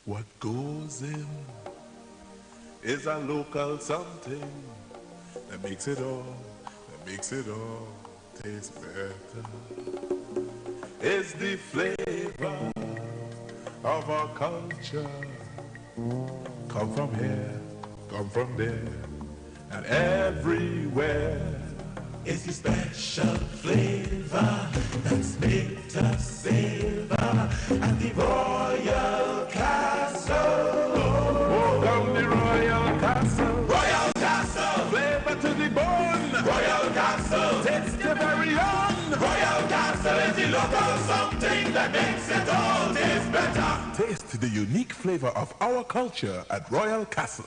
What goes in is a local something that makes it all taste better. It's the flavor of our culture. Come from here, come from there, and everywhere. It's the special flavor that's made to savor at the Royal Castle. Oh, come the Royal Castle. Royal Castle. Flavor to the bone. Royal Castle. Taste the very own. Royal Castle is the local something that makes it all taste better. Taste the unique flavor of our culture at Royal Castle.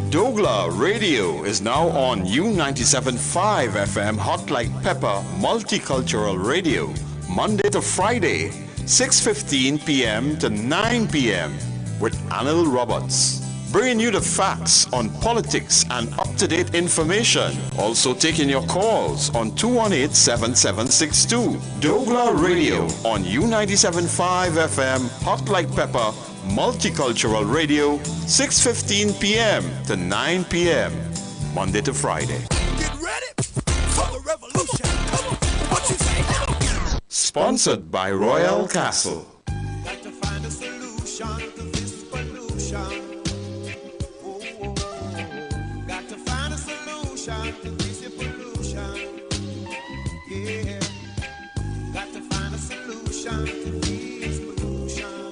douglAR Radio is now on U97.5 FM Hot Like Pepper Multicultural Radio, Monday to Friday, 6:15 p.m. to 9 p.m. with Anil Roberts, bringing you the facts on politics and up-to-date information. Also taking your calls on 218-7762. douglAR Radio on U97.5 FM Hot Like Pepper Multicultural Radio, 6:15 p.m. to 9 p.m. Monday to Friday. Get ready for the revolution. Come on, what you say? Sponsored by Royal Castle. Got to find a solution to this pollution. Oh, oh, oh. Got to find a solution to this pollution. Yeah. Got to find a solution to this pollution.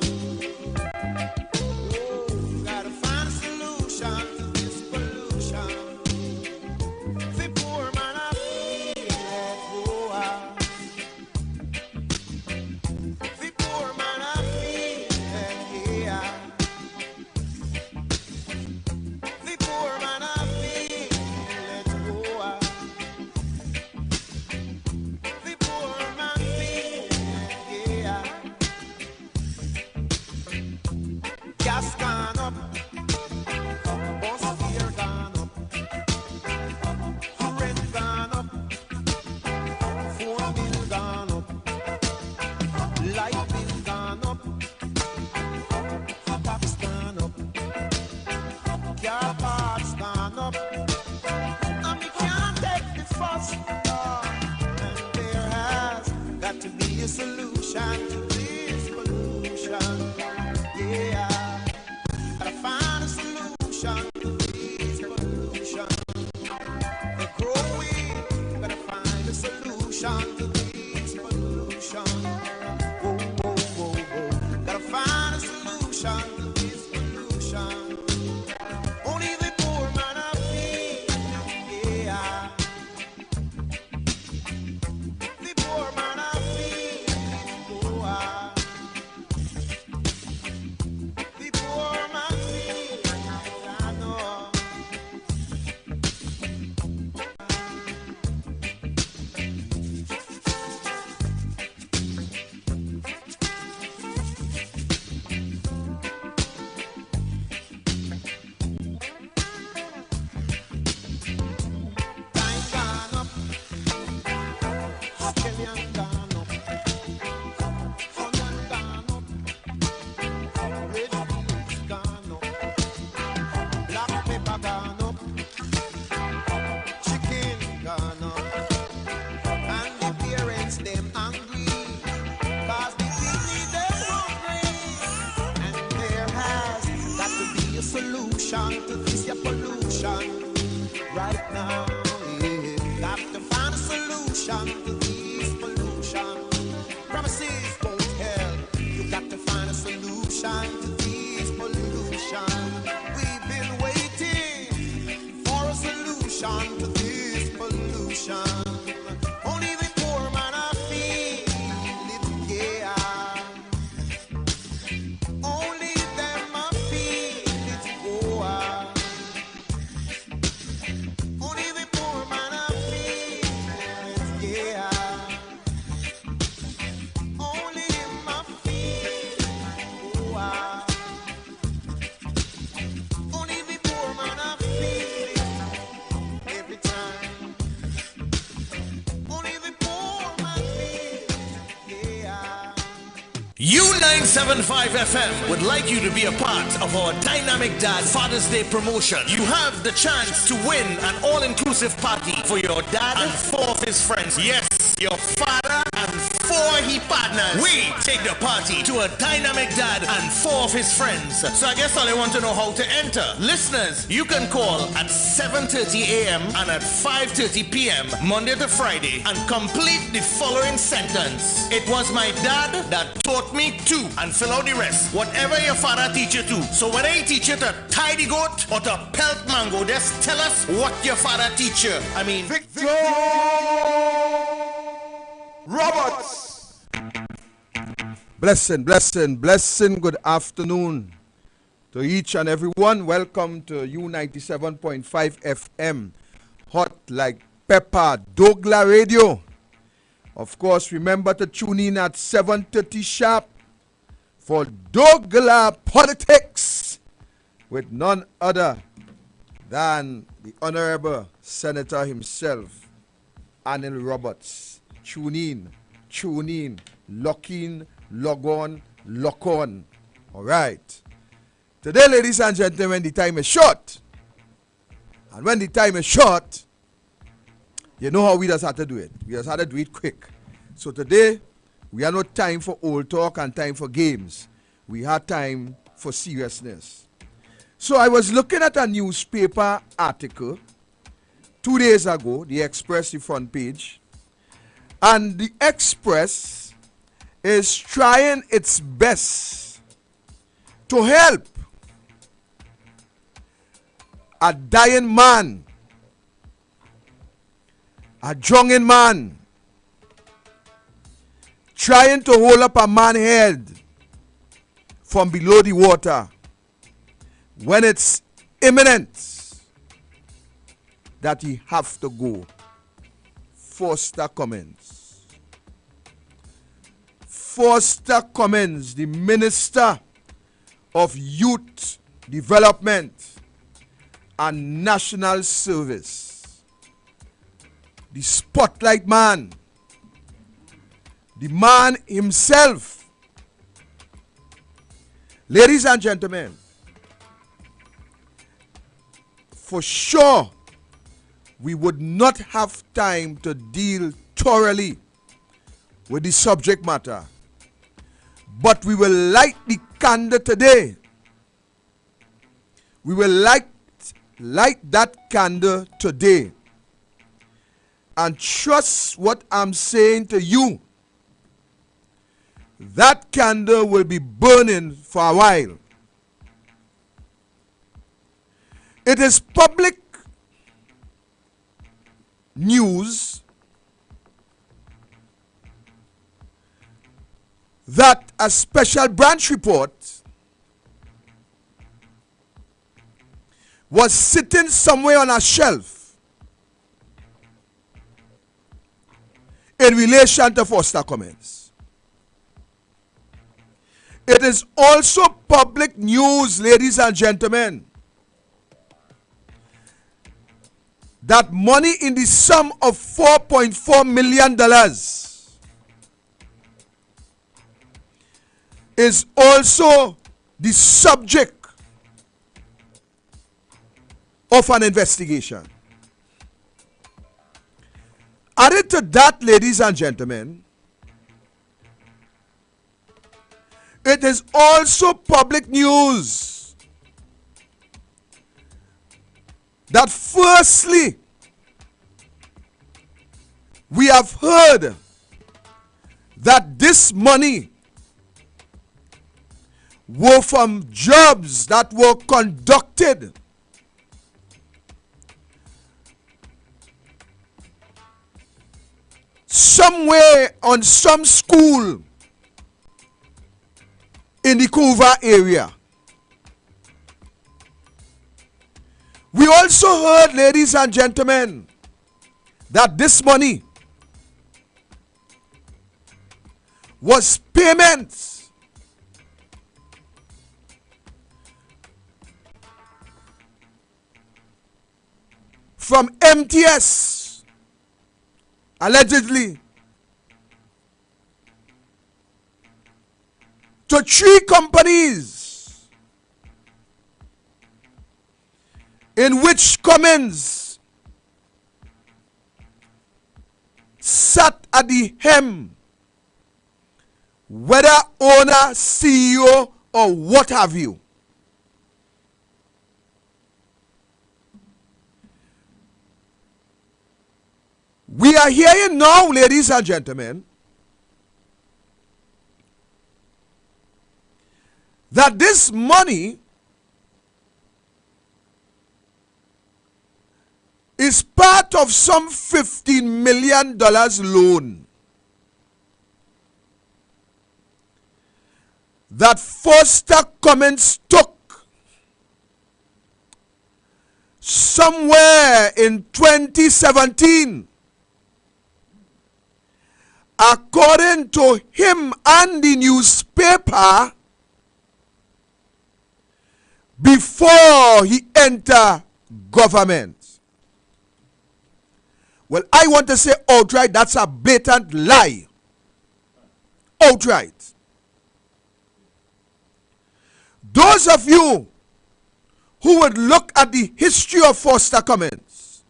U975 FM would like you to be a part of our Dynamic Dad Father's Day promotion. You have the chance to win an all-inclusive party for your dad and 4 of his friends. Yes, your father and 4 he partners. We take the party to a Dynamic Dad and 4 of his friends. So I guess all I want to know how to enter. Listeners, you can call at 7:30 a.m. and at 5:30 p.m. Monday to Friday and complete the following sentence. It was my dad that taught me to, and fill out the rest. Whatever your father teach you to. So whether he teach you to tie the goat or to pelt mango, just tell us what your father teach you. I mean, Victor Roberts. Blessing. Good afternoon to each and everyone. Welcome to U97.5 FM, hot like pepper, douglAR Radio. Of course, remember to tune in at 7:30 sharp for douglAR Politics with none other than the Honorable Senator himself, Anil Roberts. Tune in, lock in, log on. All right. Today, ladies and gentlemen, the time is short. And when the time is short, you know how we just have to do it. We just have to do it quick. So today, we have no time for old talk and time for games. We have time for seriousness. So I was looking at a newspaper article 2 days ago, the Express, the front page. And the Express is trying its best to help a dying man, a drunken man, trying to hold up a man's head from below the water when it's imminent that he have to go. Foster Cummins, the Minister of Youth Development and National Service, the spotlight man, the man himself. Ladies and gentlemen, for sure, we would not have time to deal thoroughly with the subject matter. But we will light the candle today. We will light that candle today. And trust what I'm saying to you. That candle will be burning for a while. It is public news that a special branch report was sitting somewhere on a shelf in relation to Foster Cummins. It is also public news, ladies and gentlemen, that money in the sum of $4.4 million is also the subject of an investigation. Added to that, ladies and gentlemen, it is also public news that firstly, we have heard that this money were from jobs that were conducted somewhere on some school in the Couva area. We also heard, ladies and gentlemen, that this money was payments from MTS, allegedly, to 3 companies in which Cummins sat at the helm, whether owner, CEO, or what have you. We are hearing now, ladies and gentlemen, that this money is part of some $15 million loan that Foster Cummins took somewhere in 2017. According to him and the newspaper, before he entered government. Well, I want to say outright, that's a blatant lie. Outright. Those of you who would look at the history of Foster Cummins,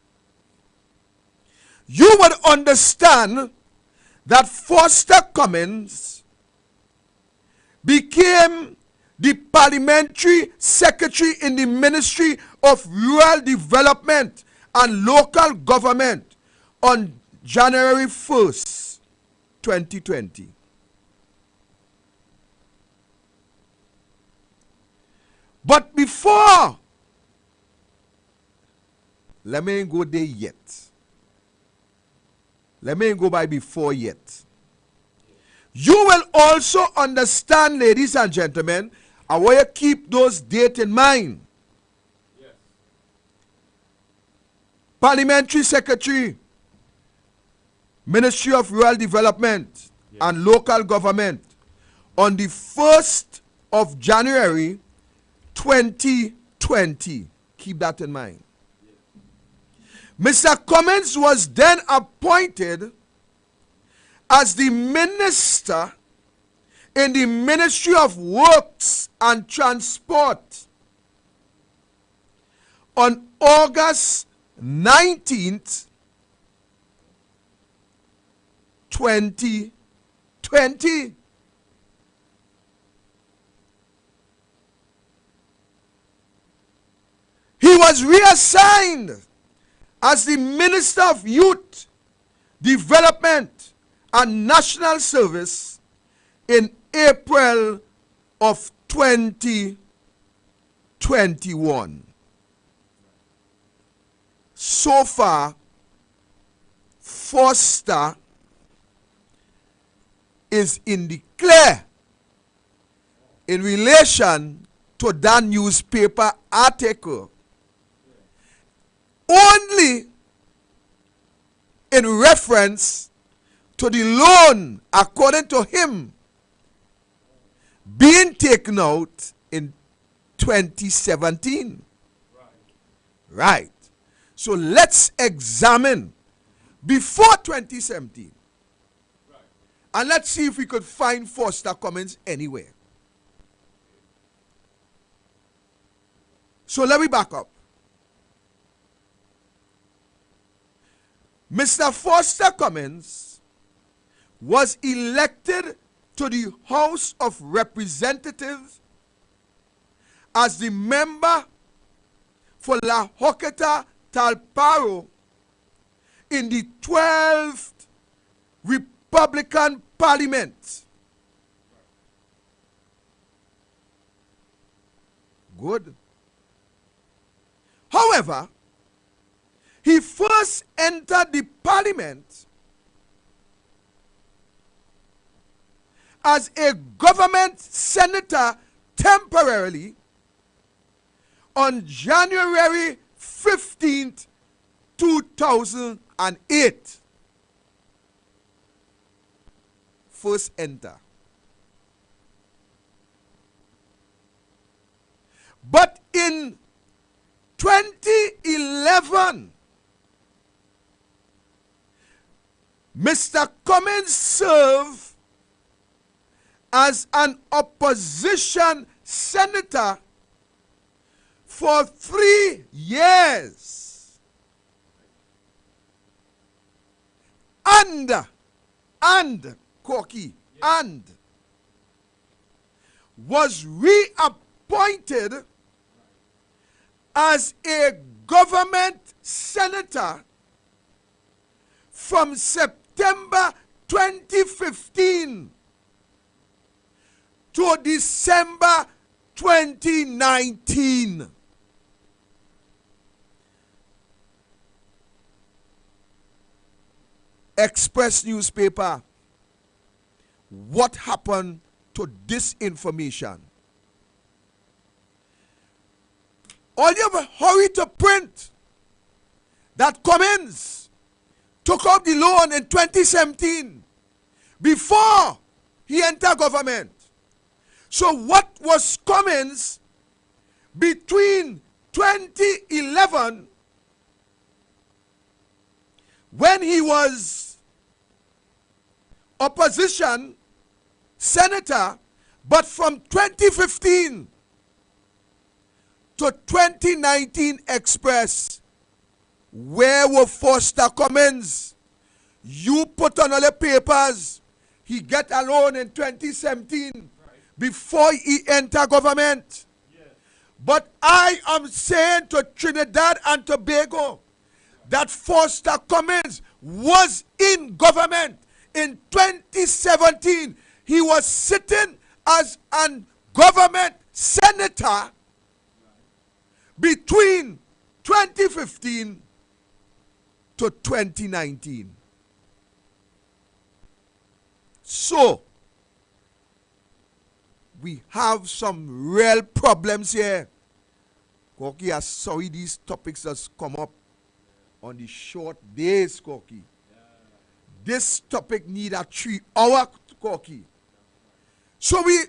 you would understand that Foster Cummins became the parliamentary secretary in the Ministry of Rural Development and Local Government on January 1st, 2020. But before, let me go there yet. Let me go by before yet. You will also understand, ladies and gentlemen, I want you to keep those dates in mind. Yes. Parliamentary Secretary, Ministry of Rural Development and Local Government on the 1st of January 2020. Keep that in mind. Mr. Cummins was then appointed as the minister in the Ministry of Works and Transport on August 19th, 2020. He was reassigned as the Minister of Youth, Development and National Service in April of 2021. So far, Foster is in the clear in relation to that newspaper article, only in reference to the loan, according to him, being taken out in 2017. Right. So let's examine before 2017. And let's see if we could find Foster Cummins anywhere. So let me back up. Mr. Foster Cummins was elected to the House of Representatives as the member for La Joqueta Talparo in the 12th Republican Parliament. Good. However, he first entered the parliament as a government senator temporarily on January 15th, 2008. First enter. But in 2011, Mr. Cummins served as an opposition senator for 3 years. And Corky, and was reappointed as a government senator from September 2015 to December 2019. Express newspaper, what happened to this information? All you have hurry to print that Cummins took up the loan in 2017 before he entered government. So what was Cummins between 2011, when he was opposition senator, but from 2015 to 2019 Express, where were Foster Cummins? You put on all the papers. He get a loan in 2017 before he enter government. But I am saying to Trinidad and Tobago that Foster Cummins was in government in 2017. He was sitting as a government senator between 2015 to 2019. So, we have some real problems here. Corky, I'm sorry these topics just come up on the short days, Corky. This topic need a 3-hour, Corky. So we're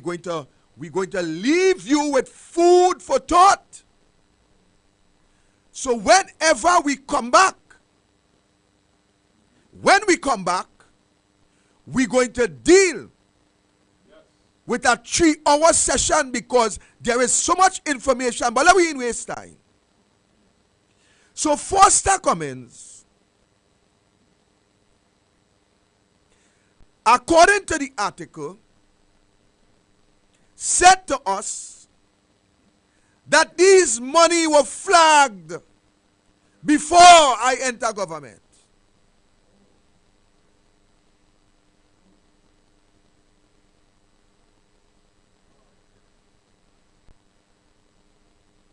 going to leave you with food for thought. So whenever we come back, we're going to deal with a 3-hour session because there is so much information, but let me waste time. So Foster Cummins, according to the article, said to us that these money were flagged before I enter government.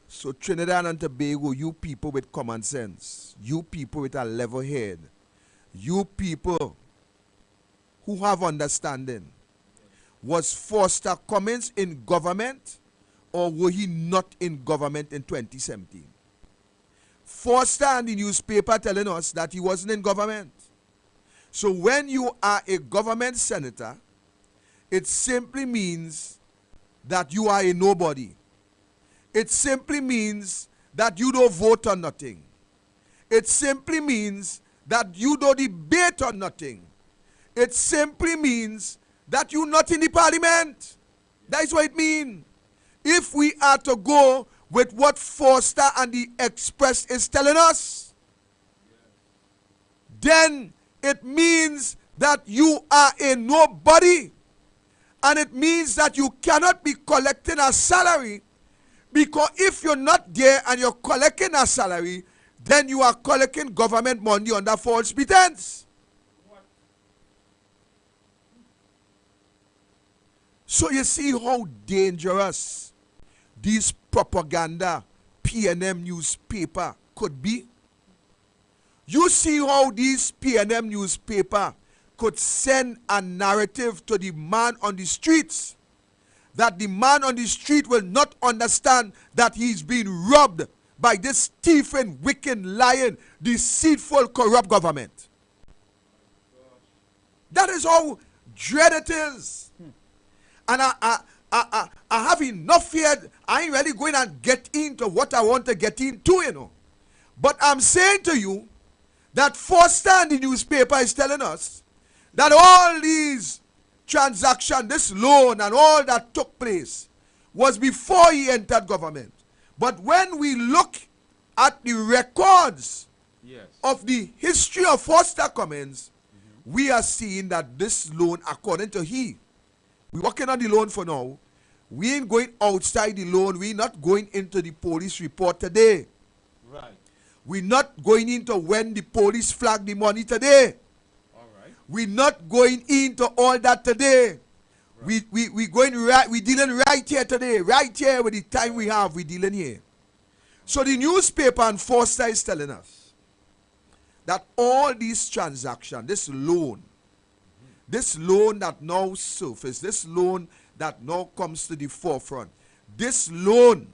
So Trinidad and Tobago, you people with common sense, you people with a level head, you people who have understanding, was Foster Cummins in government or were he not in government in 2017? Foster and the newspaper telling us that he wasn't in government. So when you are a government senator, it simply means that you are a nobody. It simply means that you don't vote on nothing. It simply means that you don't debate on nothing. It simply means that you're not in the parliament. That is what it means. If we are to go with what Foster and the Express is telling us, then it means that you are a nobody. And it means that you cannot be collecting a salary, because if you're not there and you're collecting a salary, then you are collecting government money under false pretense. So you see how dangerous these propaganda PNM newspaper could be. You see how these PNM newspaper could send a narrative to the man on the streets, that the man on the street will not understand that he's being robbed by this thieving, wicked, lying, deceitful, corrupt government. That is how dread it is. And I have enough here. I ain't really going to get into what I want to get into, you know. But I'm saying to you that Foster and the newspaper is telling us that all these transaction, this loan and all that took place was before he entered government. But when we look at the records of the history of Foster Cummins, we are seeing that this loan, according to we're working on the loan for now. We ain't going outside the loan. We're not going into the police report today. Right. We're not going into when the police flagged the money today. All right. We're not going into all that today. Right. We going right. We're dealing right here today. Right here with the time we have, we're dealing here. So the newspaper and Foster is telling us that all these transactions, this loan that now surface, this loan that now comes to the forefront, this loan,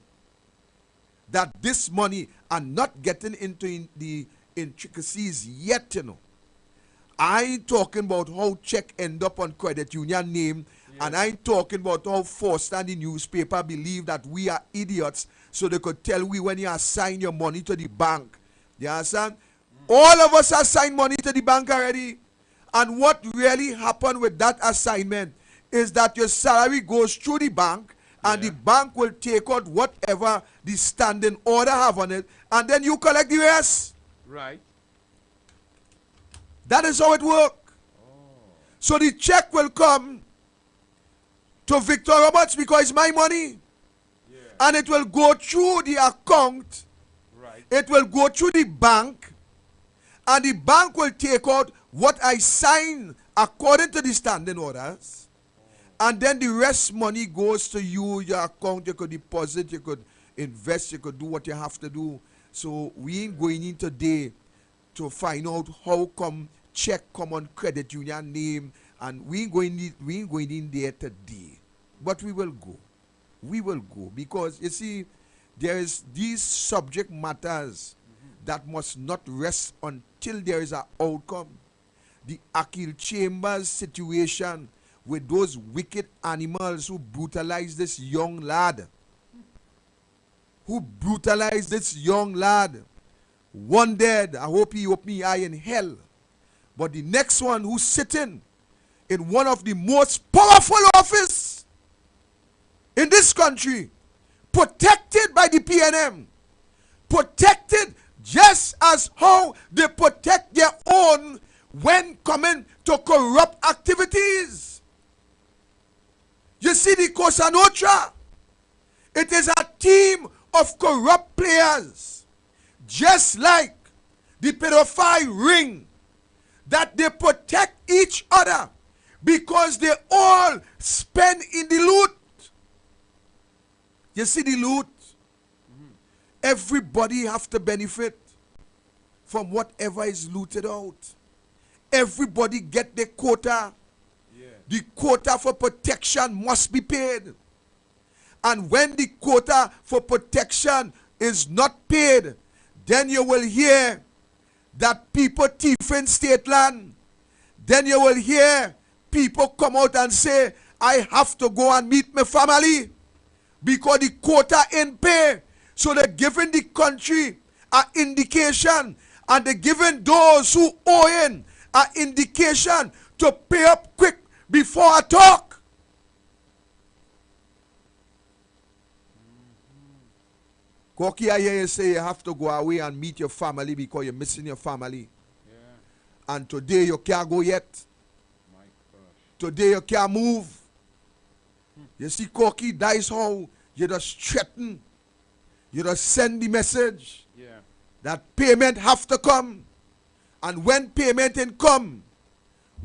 that this money, and not getting into the intricacies yet, I ain't talking about how check end up on credit union name, and I ain't talking about how Foster and the newspaper believe that we are idiots, so they could tell we when you assign your money to the bank. You understand? All of us assign money to the bank already. And what really happened with that assignment is that your salary goes through the bank, and the bank will take out whatever the standing order have on it, and then you collect the rest. Right. That is how it works. So the check will come to Victor Roberts because it's my money. And it will go through the account. Right. It will go through the bank. And the bank will take out what I sign according to the standing orders. And then the rest money goes to you, your account. You could deposit, you could invest, you could do what you have to do. So we ain't going in today to find out how come check come on credit union name. And we ain't going in there today. But we will go. We will go, because you see, there is these subject matters that must not rest until there is an outcome. The Akil Chambers situation with those wicked animals who brutalized this young lad. One dead, I hope he opened his eye in hell. But the next one who's sitting in one of the most powerful office in this country, protected by the PNM, protected just as how they protect their own when coming to corrupt activities. You see the Cosa Nostra, it is a team of corrupt players, just like the pedophile ring, that they protect each other because they all spend in the loot. You see the loot? Everybody have to benefit from whatever is looted out. Everybody get their quota. The quota for protection must be paid. And when the quota for protection is not paid, then you will hear that people thieving state land. Then you will hear people come out and say, I have to go and meet my family because the quota ain't paid. So they're giving the country an indication, and they're giving those who owe in an indication to pay up quick before I talk. Koki, I hear you say you have to go away and meet your family because you're missing your family. And today you can't go yet. Today you can't move. You see, Koki, that is how you just threaten. You just send the message that payment have to come. And when payment ain't come,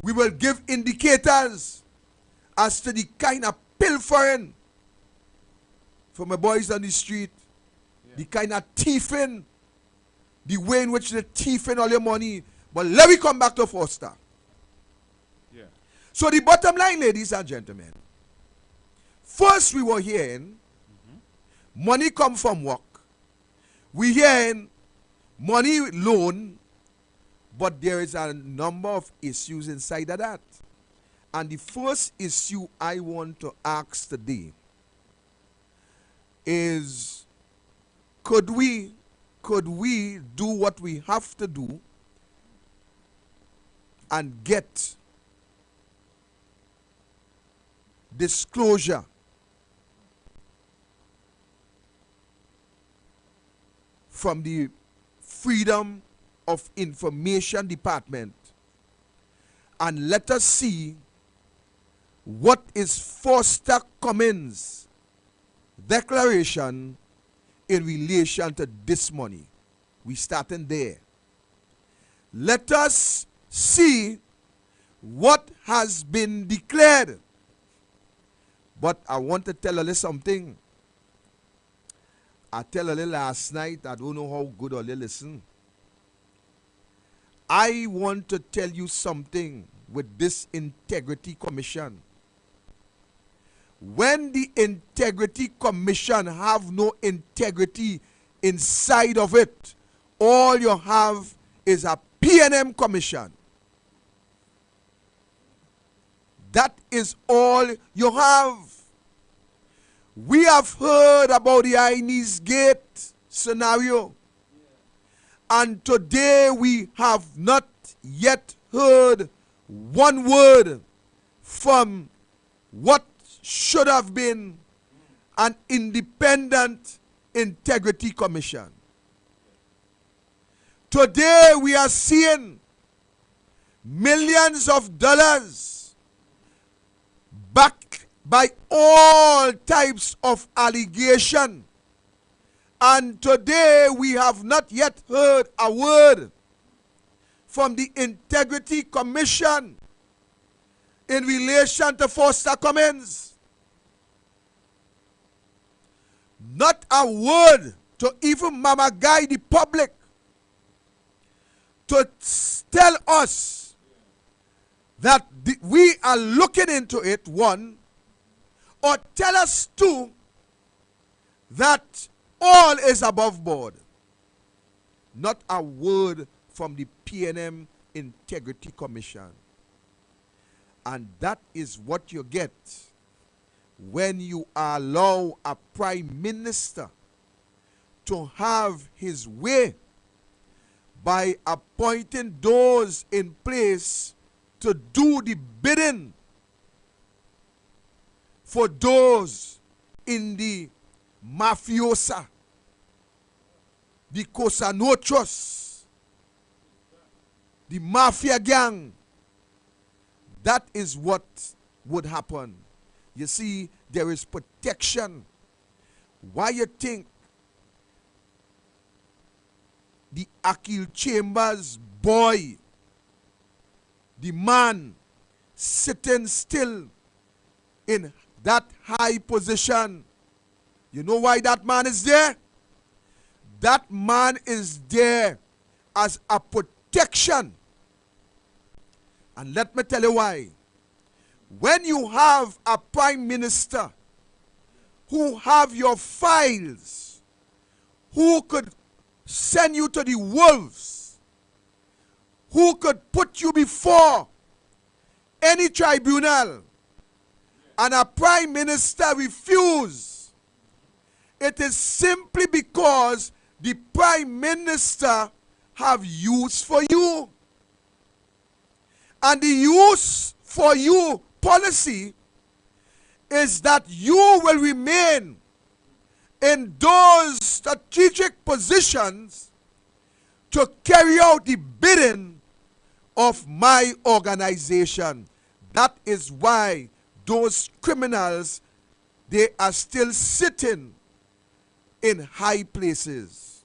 we will give indicators as to the kind of pilfering from my boys on the street, the kind of thieving, the way in which they're thieving all your money. But let me come back to Foster. So the bottom line, ladies and gentlemen, first we were hearing money come from work. We hearing money loan, but there is a number of issues inside of that. And the first issue I want to ask today is, could we do what we have to do and get disclosure from the Freedom of Information Department, and let us see what is Foster Cummins' declaration in relation to this money. We starting there. Let us see what has been declared. But I want to tell a little something. I tell a little last night, I don't know how good or listen. I want to tell you something with this Integrity Commission. When the Integrity Commission have no integrity inside of it, all you have is a P&M Commission. That is all you have. We have heard about the Chinese Gate scenario. And today we have not yet heard one word from what should have been an independent integrity commission. Today we are seeing millions of dollars backed by all types of allegation. And today we have not yet heard a word from the Integrity Commission in relation to Foster Cummins. Not a word to even mama guide the public to tell us that we are looking into it, one, or tell us, two, that all is above board. Not a word from the P&M Integrity Commission. And that is what you get when you allow a prime minister to have his way by appointing those in place to do the bidding for those in the mafiosa, the Cosa Nostra, the mafia gang. That is what would happen. You see, there is protection. Why you think the Akil Chambers boy, the man sitting still in that high position, you know why that man is there? That man is there as a protection. And let me tell you why. When you have a prime minister who have your files, who could send you to the wolves, who could put you before any tribunal, and a prime minister refuse, it is simply because the prime minister have use for you. And the use for you policy is that you will remain in those strategic positions to carry out the bidding of my organization. That is why those criminals, they are still sitting in high places.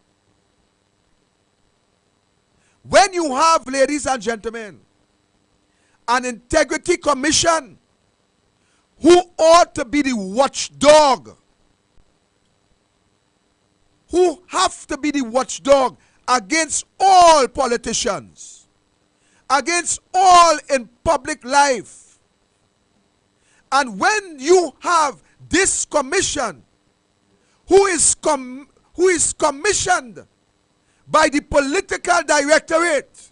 When you have, ladies and gentlemen, an integrity commission who ought to be the watchdog, who have to be the watchdog against all politicians, against all in public life. And when you have this commission who is commissioned by the political directorate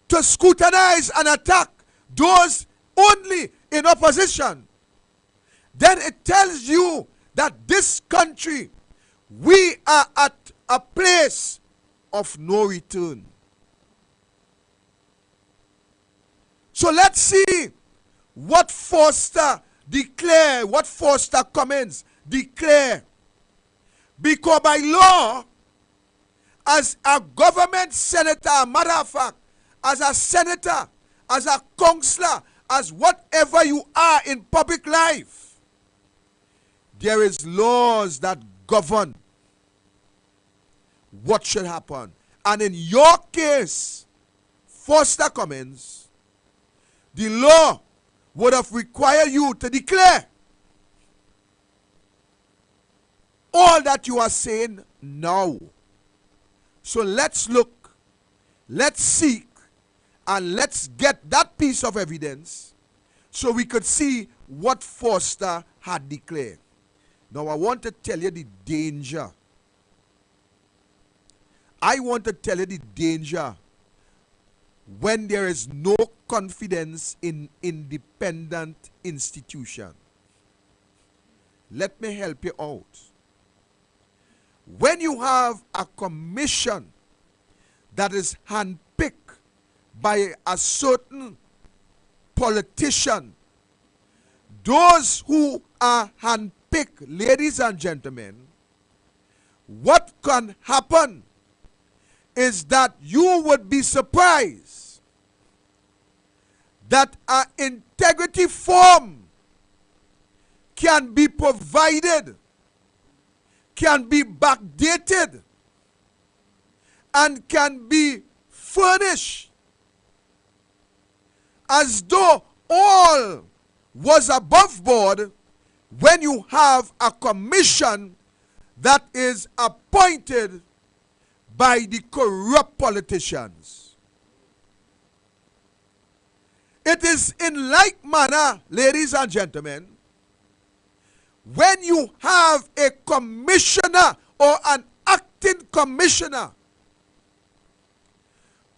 to scrutinize and attack those only in opposition, then it tells you that this country, we are at a place of no return. So let's see what Foster declare, what Foster Cummins declare. Because by law, as a government senator, matter of fact, as a senator, as a councillor, as whatever you are in public life, there is laws that govern what should happen. And in your case, Foster Cummins, the law would have required you to declare all that you are saying now. So let's look, let's seek, and let's get that piece of evidence so we could see what Foster had declared. Now I want to tell you the danger. I want to tell you the danger when there is no confidence in independent institution. Let me help you out. When you have a commission that is handpicked by a certain politician, those who are handpicked, ladies and gentlemen, what can happen is that you would be surprised that an integrity form can be provided, can be backdated, and can be furnished as though all was above board when you have a commission that is appointed by the corrupt politicians. It is in like manner, ladies and gentlemen, when you have a commissioner or an acting commissioner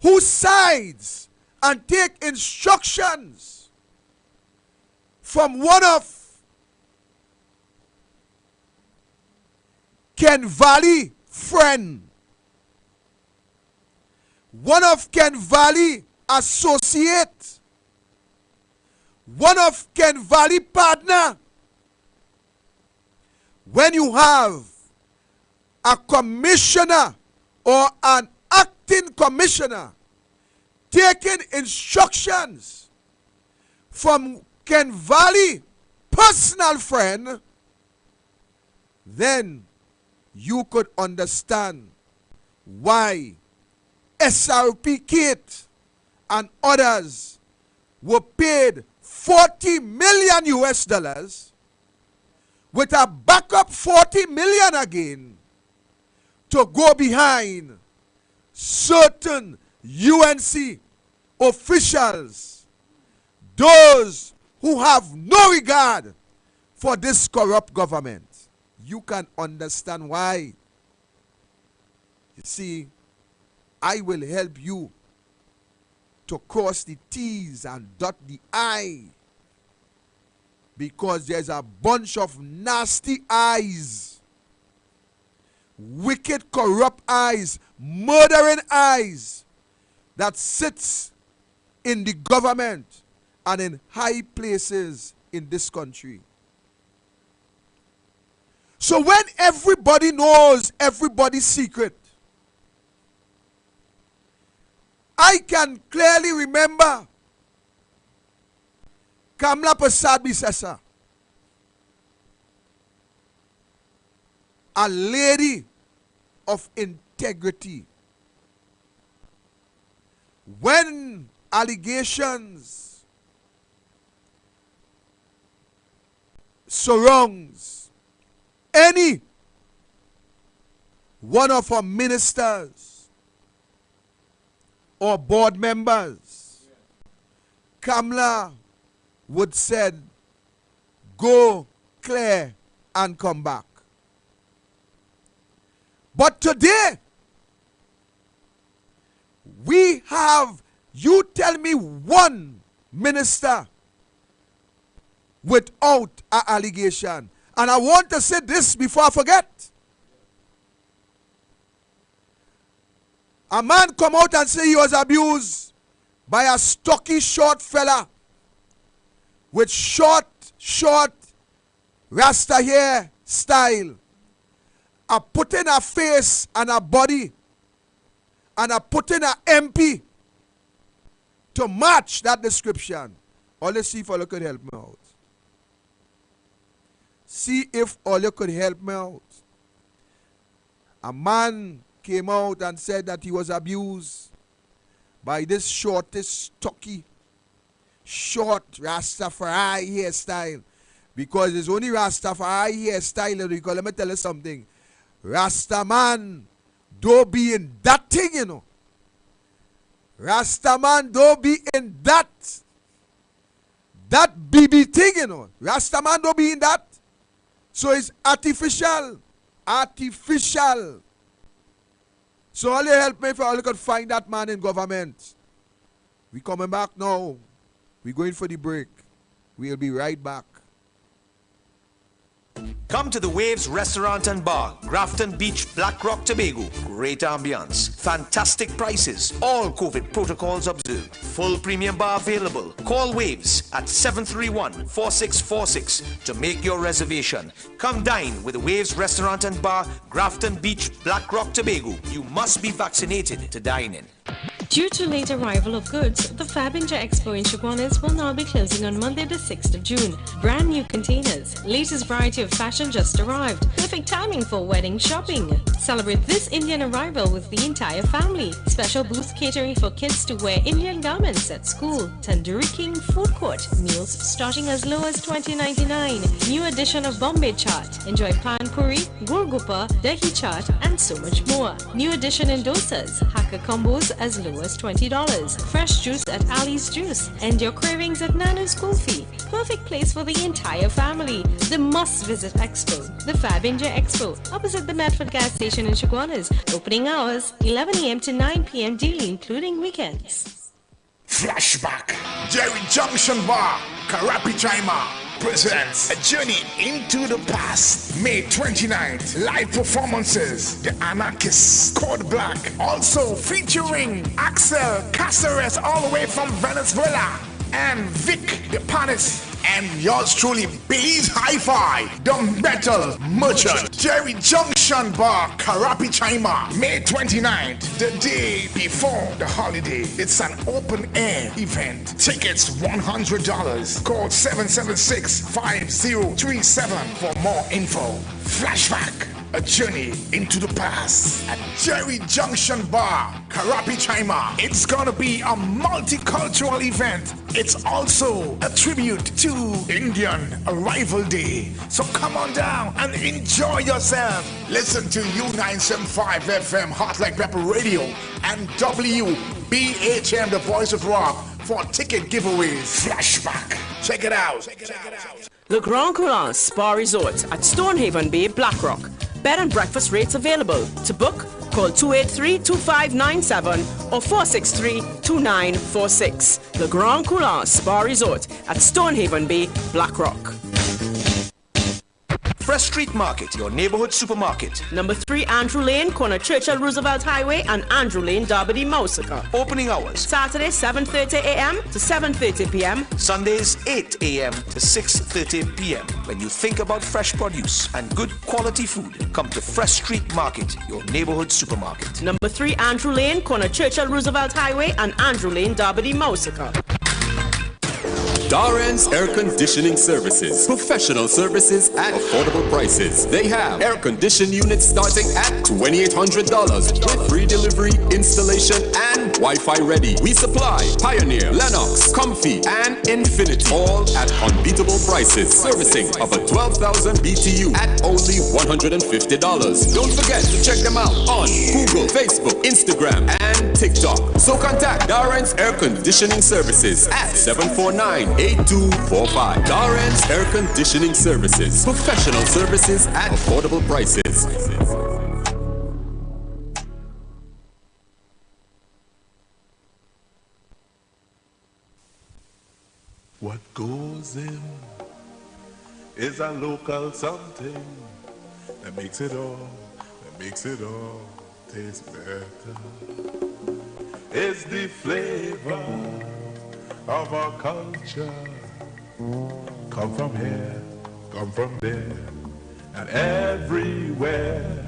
who sides and take instructions from one of Ken Valley friend, one of Ken Valley associate, one of Ken Valley partner. When you have a commissioner or an acting commissioner taking instructions from Ken Valley personal friend, then you could understand why SRP Kate and others were paid 40 million US dollars with a backup 40 million again to go behind certain UNC officials, those who have no regard for this corrupt government. You can understand why. You see, I will help you to cross the T's and dot the I, because there's a bunch of nasty eyes, wicked, corrupt eyes, murdering eyes that sits in the government and in high places in this country. So when everybody knows everybody's secret, I can clearly remember Kamla Prasad Bisesa, a lady of integrity. When allegations surrounds any one of our ministers or board members, Kamla would said, go clear and come back. But today, we have, you tell me one minister without an allegation. And I want to say this before I forget. A man come out and say he was abused by a stocky short fella with short Rasta hair style, are putting a face and a body and are putting a MP to match that description. All you see if all you could help me out. See if all you could help me out. A man came out and said that he was abused by this shortest, stocky, short Rastafari hairstyle. Because it's only Rastafari hairstyle. Because let me tell you something. Rastaman don't be in that thing, you know. Rastaman don't be in that BB thing, you know. Rastaman don't be in that. So it's artificial. Artificial. So all you help me if all you could find that man in government. We coming back now. We going for the break. We'll be right back. Come to the Waves Restaurant and Bar, Grafton Beach, Black Rock, Tobago. Great ambience, fantastic prices, all COVID protocols observed. Full premium bar available. Call Waves at 731-4646 to make your reservation. Come dine with the Waves Restaurant and Bar, Grafton Beach, Black Rock, Tobago. You must be vaccinated to dine in. Due to late arrival of goods, the Fabinja Expo in Chaguanas will now be closing on Monday the 6th of June. Brand new containers, latest variety of fashion just arrived. Perfect timing for wedding shopping. Celebrate this Indian arrival with the entire family. Special booth catering for kids to wear Indian garments at school. Tandoori King Food Court. Meals starting as low as $20.99. New edition of Bombay Chaat. Enjoy Pan Puri, Golgappa, Dahi Chaat and so much more. New edition in dosas. Hakka combos as low as $20. Fresh juice at Ali's Juice. End your cravings at Nanu's Kulfi. Perfect place for the entire family. The must-visit expo, the Fabinja Expo, opposite the Medford gas station in Chaguanas. Opening hours 11 a.m. to 9 p.m. daily, including weekends. Flashback. Jerry Junction Bar, Karapi Chaima presents a journey into the past. May 29th, live performances, The Anarchists, Code Black, also featuring Axel Caceres all the way from Venezuela, and Vic the Panis, and yours truly, B's Hi-Fi, the Metal Merchant. Jerry Junction Bar, Karapi Chaima, May 29th, the day before the holiday. It's an open-air event. Tickets $100. Call 776-5037 for more info. Flashback. A journey into the past at Jerry Junction Bar, Karapi Chaima. It's gonna be a multicultural event. It's also a tribute to Indian Arrival Day. So come on down and enjoy yourself. Listen to U975 FM Hot Like Pepper Radio and WBHM The Voice of Rock for ticket giveaways. Flashback. Check it out. Check it out. Le Grand Coulon Spa Resort at Stonehaven Bay, Blackrock. Bed and breakfast rates available. To book, call 283-2597 or 463-2946. Le Grand Coulon Spa Resort at Stonehaven Bay, Blackrock. Fresh Street Market, your neighborhood supermarket. Number 3 Andrew Lane, corner Churchill Roosevelt Highway and Andrew Lane, Derby, Mousica. Opening hours. Saturday 7:30 a.m. to 7:30 p.m. Sundays 8 a.m. to 6:30 p.m. When you think about fresh produce and good quality food, come to Fresh Street Market, your neighborhood supermarket. Number 3 Andrew Lane, corner Churchill Roosevelt Highway and Andrew Lane, Derby, Mousica. Darren's Air Conditioning Services. Professional services at affordable prices. They have air conditioning units starting at $2,800 with free delivery, installation, and Wi-Fi ready. We supply Pioneer, Lennox, Comfy, and Infinity, all at unbeatable prices. Servicing of a 12,000 BTU at only $150. Don't forget to check them out on Google, Facebook, Instagram, and TikTok. So contact Darren's Air Conditioning Services at 749-8245. Darren's Air Conditioning Services. Professional services at affordable prices. What goes in is a local something that makes it all taste better. It's the flavor of our culture. come from here, come from there, and everywhere.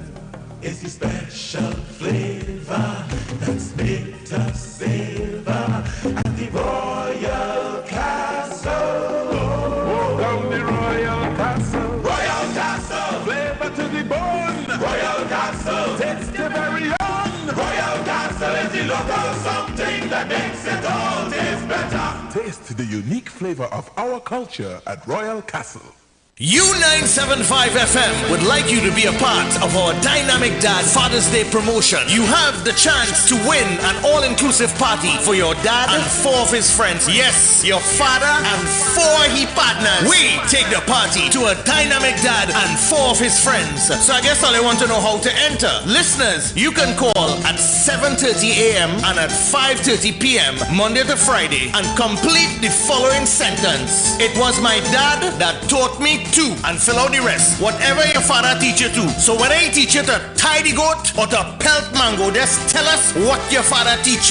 It's the special flavor that's made us savor at the Royal Castle. Oh, down the Royal Castle. Royal Castle. Flavor to the bone. Royal Castle. Taste the very own. Royal Castle is the local something that makes it all taste better. Taste the unique flavor of our culture at Royal Castle. U975 FM would like you to be a part of our Dynamic Dad Father's Day promotion. You have the chance to win an all-inclusive party for your dad and 4 of his friends. Yes, your father and 4 he partners. We take the party to a Dynamic Dad and 4 of his friends. So I guess all I want to know how to enter. Listeners, you can call at 7:30 a.m. and at 5:30 p.m. Monday to Friday and complete the following sentence. It was my dad that taught me to, and fill out the rest. Whatever your father teach you to. So whether he teach you to tie the goat or to pelt mango, just tell us what your father taught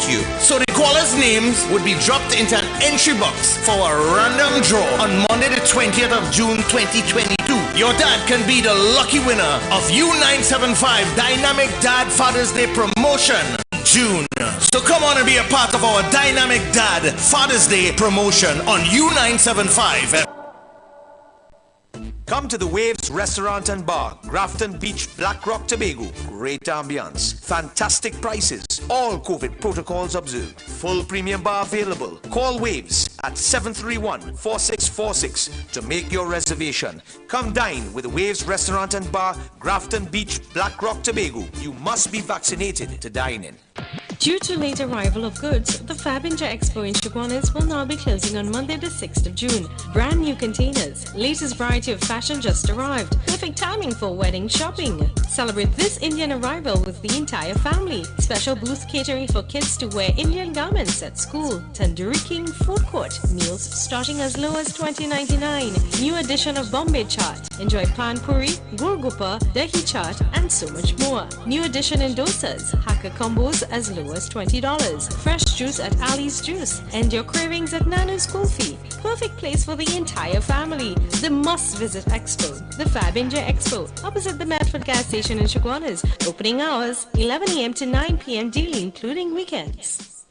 you. So the callers' names would be dropped into an entry box for a random draw on Monday the 20th of June 2022. Your dad can be the lucky winner of U975 Dynamic Dad Father's Day promotion. June. So come on and be a part of our Dynamic Dad Father's Day promotion on U975. Come to the Waves Restaurant and Bar, Grafton Beach, Black Rock, Tobago. Great ambience, fantastic prices, all COVID protocols observed. Full premium bar available. Call Waves at 731-4646 to make your reservation. Come dine with the Waves Restaurant and Bar, Grafton Beach, Black Rock, Tobago. You must be vaccinated to dine in. Due to late arrival of goods, the Fabinja Expo in Chaguanas will now be closing on Monday the 6th of June. Brand new containers, latest variety of fashion just arrived. Perfect timing for wedding shopping. Celebrate this Indian arrival with the entire family. Special booth catering for kids to wear Indian garments at school. Tandoori King food court. Meals starting as low as $20.99. New edition of Bombay Chaat. Enjoy pan puri, gulguppa, dahi chaat, and so much more. New edition in dosas. Hakka combos as low as $20. Fresh juice at Ali's Juice. End your cravings at Nano's Coffee. Perfect place for the entire family. The must-visit expo, the Fabinja Expo, opposite the Medford gas station in Chaguanas. Opening hours 11 a.m. to 9 p.m. daily, including weekends.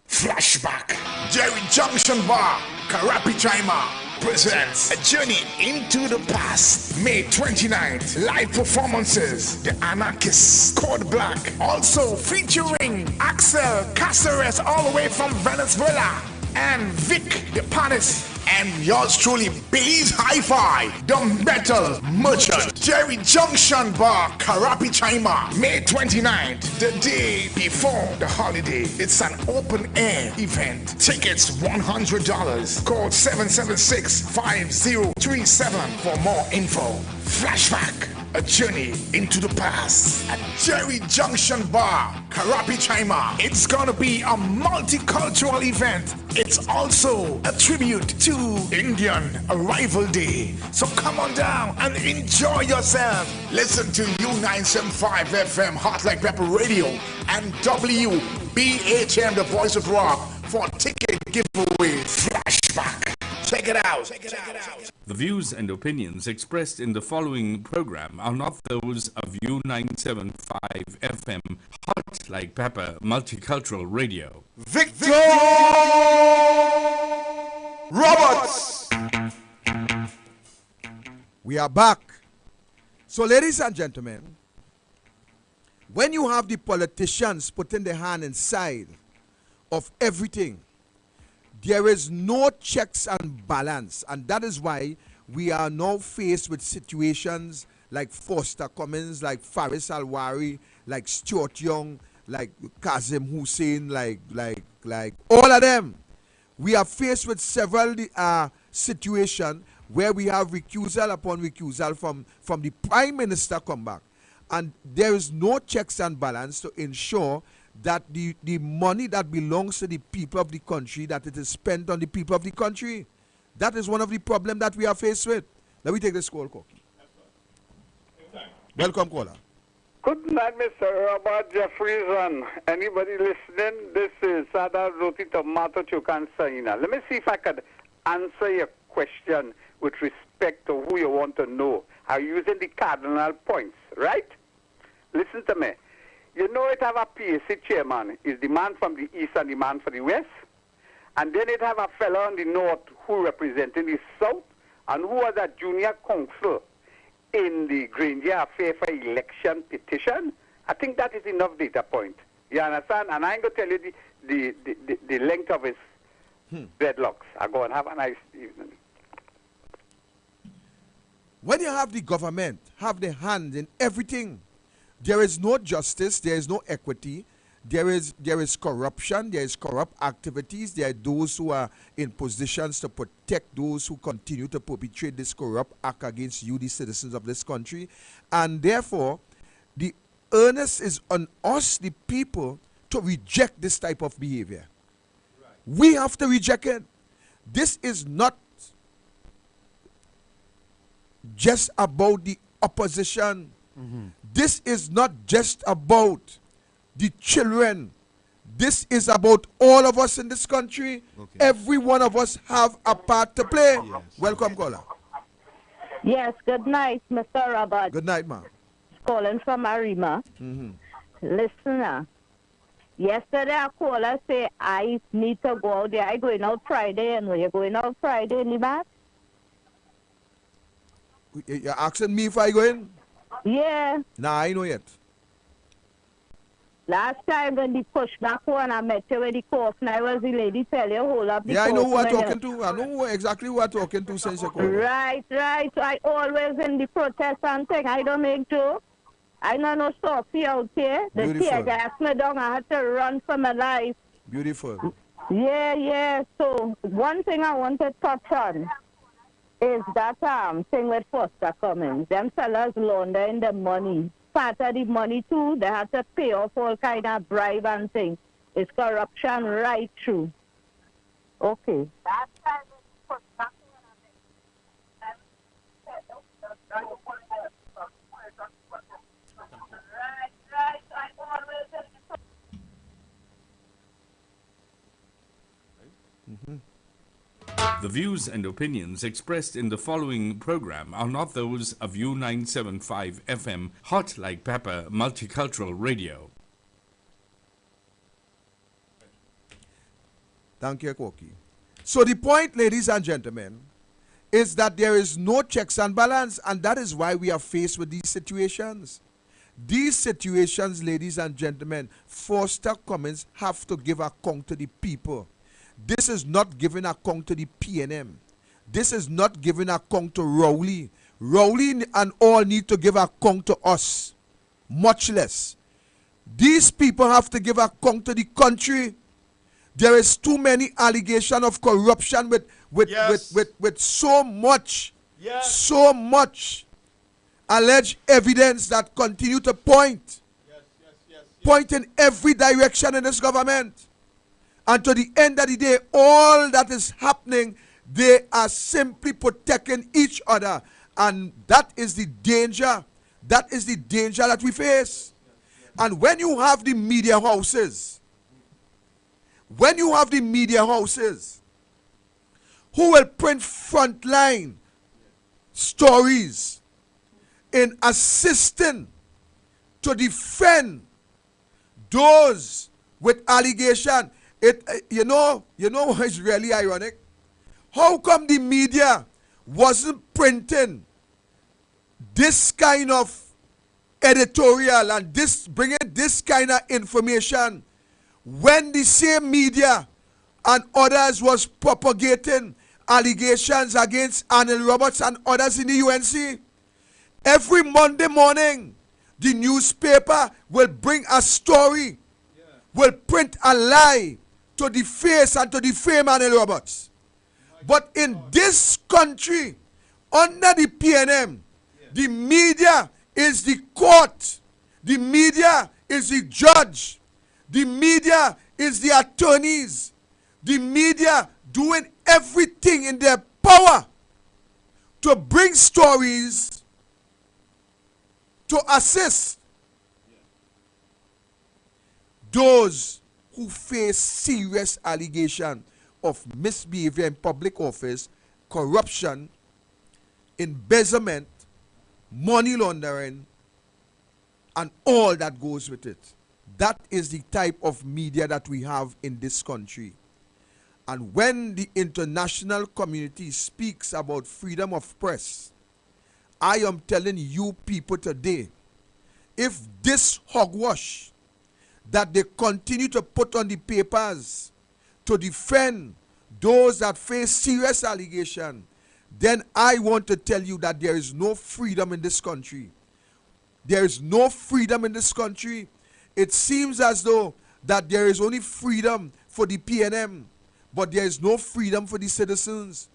Flashback. Jerry Junction Bar, Karapi Chaima presents a journey into the past. May 29th, live performances. The Anarchists, Code Black. Also featuring Axel Caceres all the way from Venezuela. And Vic the Panis. And yours truly, Billy's Hi-Fi, the Metal Merchant. Jerry Junction Bar, Karapi Chaima, May 29th, the day before the holiday. It's an open-air event. Tickets $100. Call 776-5037 for more info. Flashback. A journey into the past at Jerry Junction Bar, Karapi Chaima. It's gonna be a multicultural event. It's also a tribute to Indian Arrival Day. So come on down and enjoy yourself. Listen to U975 FM Hot Like Pepper Radio and WBHM The Voice of Rock for ticket giveaways. Flashback. Check it out. The views and opinions expressed in the following program are not those of U975 FM Hot Like Pepper Multicultural Radio. Victor Roberts. We are back. So, ladies and gentlemen, when you have the politicians putting their hand inside of everything, there is no checks and balance, and that is why we are now faced with situations like Foster Cummins, like Faris Alwari, like Stuart Young, like Kazim Hussein, like all of them. We are faced with several situations where we have recusal upon recusal from the Prime Minister come back, and there is no checks and balance to ensure that the money that belongs to the people of the country, that it is spent on the people of the country. That is one of the problems that we are faced with. Let me take this call, Corky. Welcome, caller. Good night, Mr. Robert Jeffries and anybody listening. This is Sadar Roti Tomato Chukan Saina. Let me see if I could answer your question with respect to who you want to know. I'm using the cardinal points, right? Listen to me. You know it have a PAC chairman, is the man from the east and the man from the west. And then it have a fellow in the north who representing the south and who was a junior counsel in the Granger Affair for election petition. I think that is enough data point. You understand? And I'm going to tell you the length of his dreadlocks. I go and have a nice evening. When you have the government, have the hand in everything, there is no justice, there is no equity, there is corruption, there is corrupt activities, there are those who are in positions to protect those who continue to perpetrate this corrupt act against you, the citizens of this country. And therefore, the onus is on us, the people, to reject this type of behavior. Right. We have to reject it. This is not just about the opposition. This is not just about the children. This is about all of us in this country. Okay. Every one of us have a part to play. Yes. Welcome, caller. Yes, good night, Mr. Robert. Good night, ma'am. Calling from Arima. Listener, yesterday a caller say I need to go out there. I going out Friday, and you're going out Friday, Libat? You're asking me if I go in? Yeah. Nah, I know yet. Last time when the pushback one, I met you with the cough, and I was the lady tell you hold up the yeah, I know who I'm you... talking to. I know exactly who I'm talking to since you called. Right. I always in the protest and thing. I don't make jokes. I know no Sophie out here. The tear gas me down. I had to run for my life. Beautiful. Yeah. So one thing I want to touch on is that thing with Foster Cummings. Them fellas laundering the money. Part of the money too, they have to pay off all kind of bribe and things. It's corruption right through. Okay. The views and opinions expressed in the following program are not those of U975 FM Hot Like Pepper Multicultural Radio. Thank you, Koki. So the point, ladies and gentlemen, is that there is no checks and balance, and that is why we are faced with these situations. These situations, ladies and gentlemen, Foster Cummings have to give account to the people. This is not giving account to the PNM. This is not giving account to Rowley. Rowley and all need to give account to us. Much less. These people have to give account to the country. There is too many allegations of corruption with so much alleged evidence that continue to point in every direction in this government. And to the end of the day, all that is happening, they are simply protecting each other. And that is the danger. That is the danger that we face. And when you have the media houses, who will print frontline stories in assisting to defend those with allegation, you know it's really ironic. How come the media wasn't printing this kind of editorial and bringing this kind of information when the same media and others was propagating allegations against Arnold Roberts and others in the UNC? Every Monday morning, the newspaper will bring a story, will print a lie to deface and to defame Arnold Roberts. But in this country, under the PNM, the media is the court, the media is the judge, the media is the attorneys, the media doing everything in their power to bring stories to assist those who face serious allegation, of misbehavior in public office, corruption, embezzlement, money laundering, and all that goes with it. That is the type of media that we have in this country. And when the international community speaks about freedom of press, I am telling you people today, if this hogwash that they continue to put on the papers to defend those that face serious allegation, then I want to tell you that there is no freedom in this country. There is no freedom in this country. It seems as though that there is only freedom for the PNM, but there is no freedom for the citizens.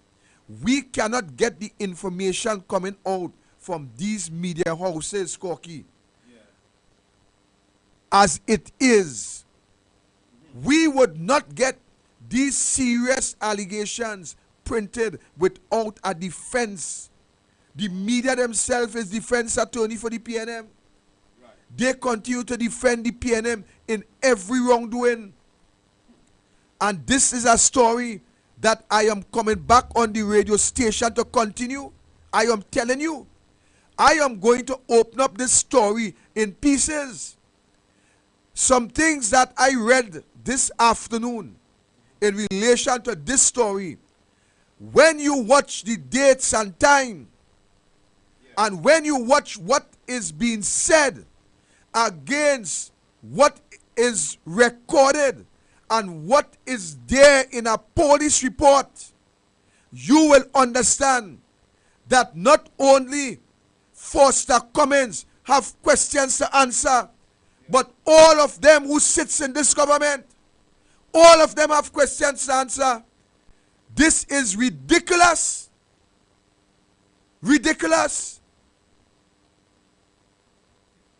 We cannot get the information coming out from these media houses, Corky, as it is. We would not get these serious allegations printed without a defense. The media themselves is defense attorney for the PNM. They continue to defend the PNM in every wrongdoing. And this is a story that I am coming back on the radio station to continue. I am telling you, I am going to open up this story in pieces. Some things that I read this afternoon in relation to this story. When you watch the dates and time, and when you watch what is being said against what is recorded and what is there in a police report, you will understand that not only Foster Cummins have questions to answer, but all of them who sits in this government, all of them have questions to answer. This is ridiculous. Ridiculous.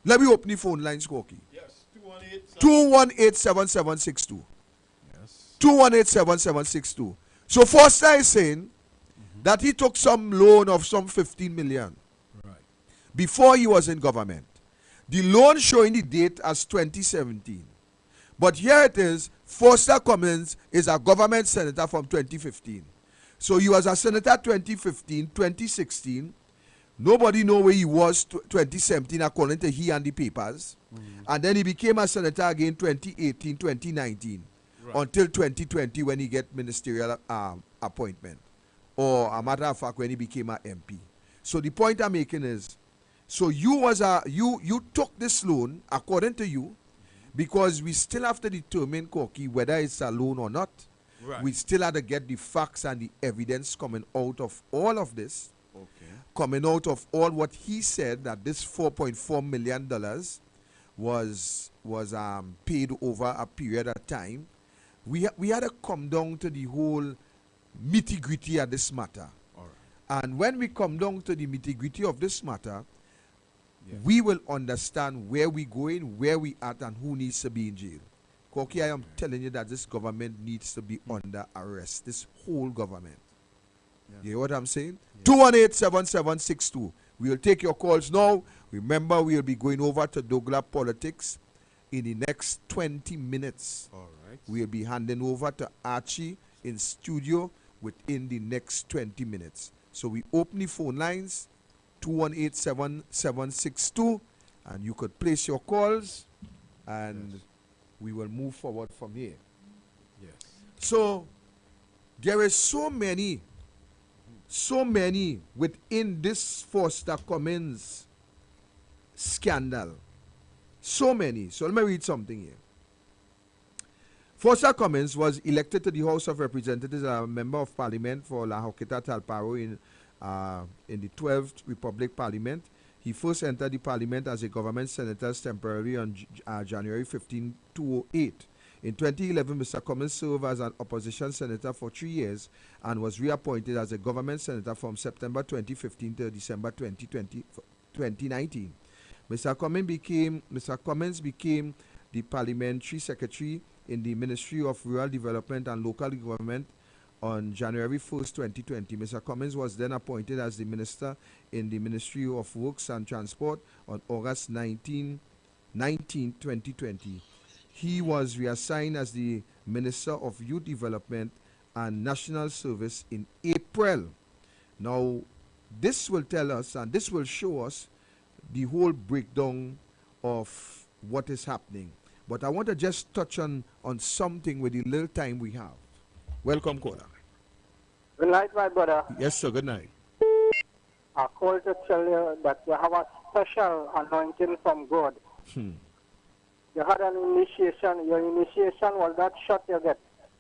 Let me open the phone lines, Corky. Yes, 218-7762. Yes. 218-7762. So Foster is saying that he took some loan of some 15 million before he was in government. The loan showing the date as 2017. But here it is, Foster Cummins is a government senator from 2015. So he was a senator 2015, 2016. Nobody know where he was 2017 according to he and the papers. And then he became a senator again 2018, 2019. Until 2020 when he get ministerial appointment. Or a matter of fact when he became a MP. So the point I'm making is, so you took this loan according to you, because we still have to determine, Corky, whether it's a loan or not. Right. We still have to get the facts and the evidence coming out of all of this. Okay. Coming out of all what he said, that this $4.4 million was paid over a period of time. We had to come down to the whole nitty-gritty of this matter. All right. And when we come down to the nitty-gritty of this matter, we will understand where we going, where we at, and who needs to be in jail. Corky, I am telling you that this government needs to be under arrest. This whole government. You hear what I'm saying? 218-7762. We will take your calls now. Remember, we will be going over to douglAR Politics in the next 20 minutes. All right. We will be handing over to Archie in studio within the next 20 minutes. So we open the phone lines. 218-7762, and you could place your calls, and we will move forward from here. Yes. So there is so many within this Foster Cummins scandal. So many. So let me read something here. Foster Cummins was elected to the House of Representatives as a member of Parliament for La Hoqueta Talparo in the 12th Republic Parliament. He first entered the Parliament as a government senator temporarily on January 15, 2008. In 2011, Mr. Cummins served as an opposition senator for 3 years and was reappointed as a government senator from September 2015 to December 2019. Mr. Cummins became the parliamentary secretary in the Ministry of Rural Development and Local Government on January 1st, 2020. Mr. Cummins was then appointed as the minister in the Ministry of Works and Transport on August 19, 2020. He was reassigned as the Minister of Youth Development and national service in April. Now, this will tell us and this will show us the whole breakdown of what is happening. But I want to just touch on something with the little time we have. Welcome, caller. Good night, my brother. Yes, sir. Good night. I called to tell you that you have a special anointing from God. You had an initiation. Your initiation was that shot you get.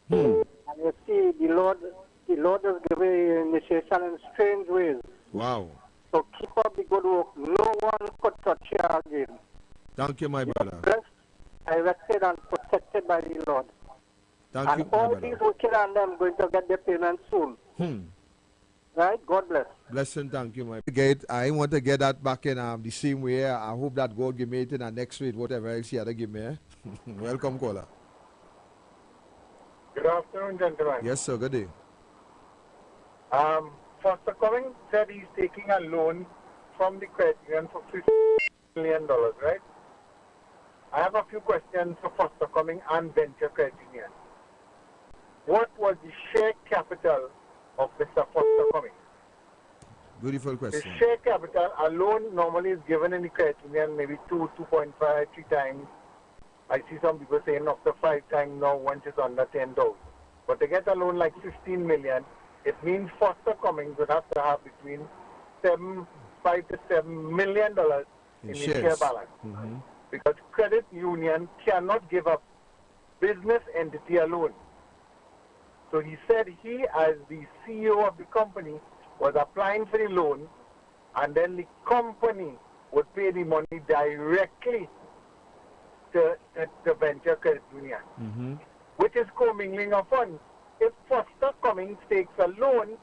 And you see, the Lord is giving you initiation in strange ways. Wow. So keep up the good work. No one could touch you again. Thank you, my brother. Blessed, directed, and protected by the Lord. Thank you, and my all brother. these working on them going to get their payment soon. Right? God bless. Blessing, thank you, my brother. I want to get that back in the same way. I hope that God give me it in the next week, whatever else he had to give me. Welcome, caller. Good afternoon, gentlemen. Yes, sir. Good day. Foster Cummings said he's taking a loan from the credit union for $50 million, right? I have a few questions for Foster Cummings and Venture Credit Union. What was the share capital of Mr. Foster Cummings? Beautiful question. The share capital, a loan normally is given in the credit union maybe 2.5, 3 times. I see some people saying up to 5 times now once it's under 10,000. But to get a loan like 15 million, it means Foster Cummings would have to have between $5 to $7 million in his share balance. Because credit union cannot give up business entity alone. So he said he, as the CEO of the company, was applying for the loan, and then the company would pay the money directly to Venture Credit Union, which is commingling of funds. If Foster Cummings takes a loan,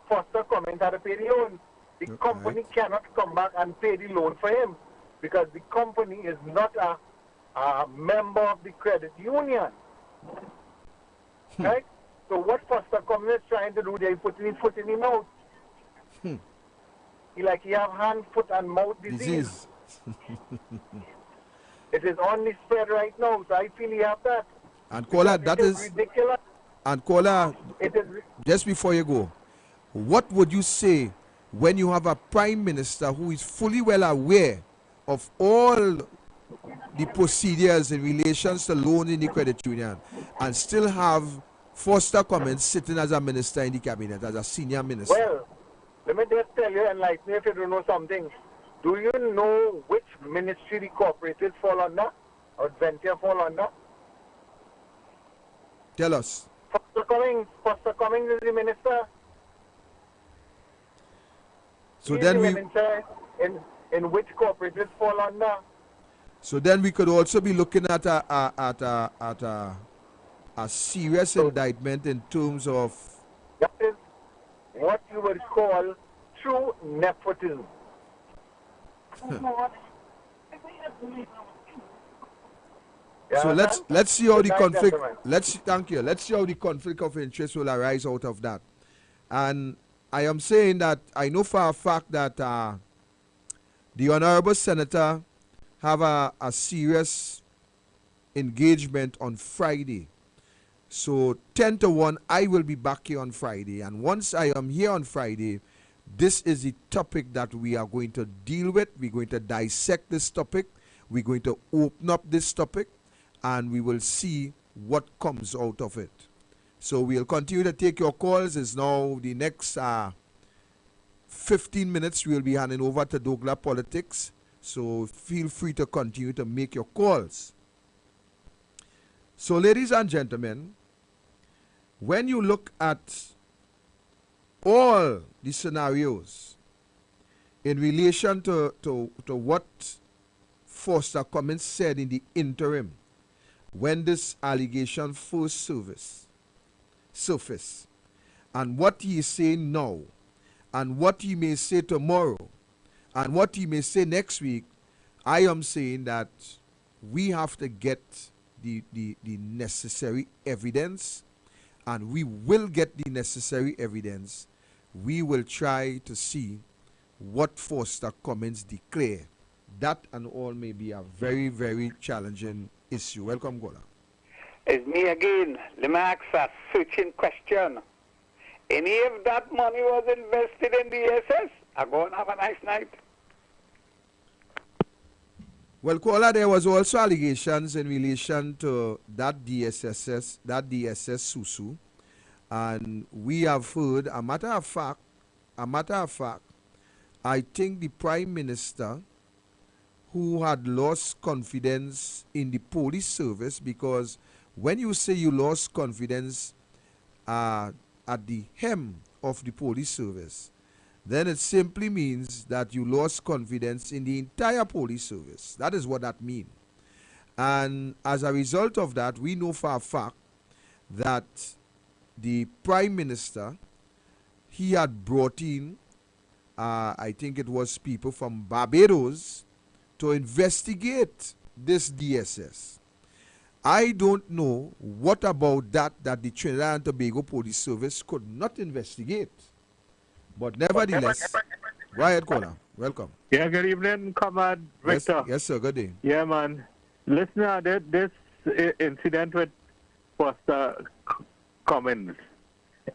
Foster Cummings had to pay the loan. The company cannot come back and pay the loan for him because the company is not a member of the credit union. Right? So what Foster Cummings is trying to do, they're putting his foot in his mouth. He have hand, foot, and mouth disease. It is on the spread right now, so I feel he have that. And caller, that is ridiculous. And caller, just before you go, what would you say when you have a prime minister who is fully well aware of all the procedures in relation to loan in the credit union and still have Foster Cummings sitting as a minister in the cabinet, as a senior minister? Well, let me just tell you, enlighten me if you don't know something. Do you know which ministry the corporates fall under or venture fall under? Tell us. Foster Cummings is the minister. So He's then the we minister in which corporates fall under. So then we could also be looking at a serious indictment in terms of that is what you would call true nepotism. So let's see how the conflict. Let's see how the conflict of interest will arise out of that. And I am saying that I know for a fact that the honorable senator have a serious engagement on Friday. So 10 to 1, I will be back here on Friday. And once I am here on Friday, this is the topic that we are going to deal with. We're going to dissect this topic. We're going to open up this topic. And we will see what comes out of it. So we'll continue to take your calls. It's now the next 15 minutes. We'll be handing over to douglAR Politics. So feel free to continue to make your calls. So ladies and gentlemen, when you look at all the scenarios in relation to what Foster Cummings said in the interim, when this allegation first surfaced, and what he is saying now, and what he may say tomorrow, and what he may say next week, I am saying that we have to get the necessary evidence, and we will get the necessary evidence. We will try to see what Foster Cummings declare. That and all may be a very, very challenging issue. Welcome, Gola. It's me again. Let me ask a searching question. Any of that money was invested in the SS? I go and have a nice night. Well, caller, there was also allegations in relation to that DSS Susu, and we have heard, a matter of fact, I think the Prime Minister, who had lost confidence in the police service, because when you say you lost confidence at the hem of the police service, then it simply means that you lost confidence in the entire police service. That is what that means. And as a result of that, we know for a fact that the Prime Minister, he had brought in, I think it was people from Barbados, to investigate this DSS. I don't know what about that the Trinidad and Tobago Police Service could not investigate. But nevertheless, go ahead, caller. Welcome. Yeah, good evening, Comrade Victor. Yes, sir. Good day. Yeah, man. Listen, this incident with Foster Cummins,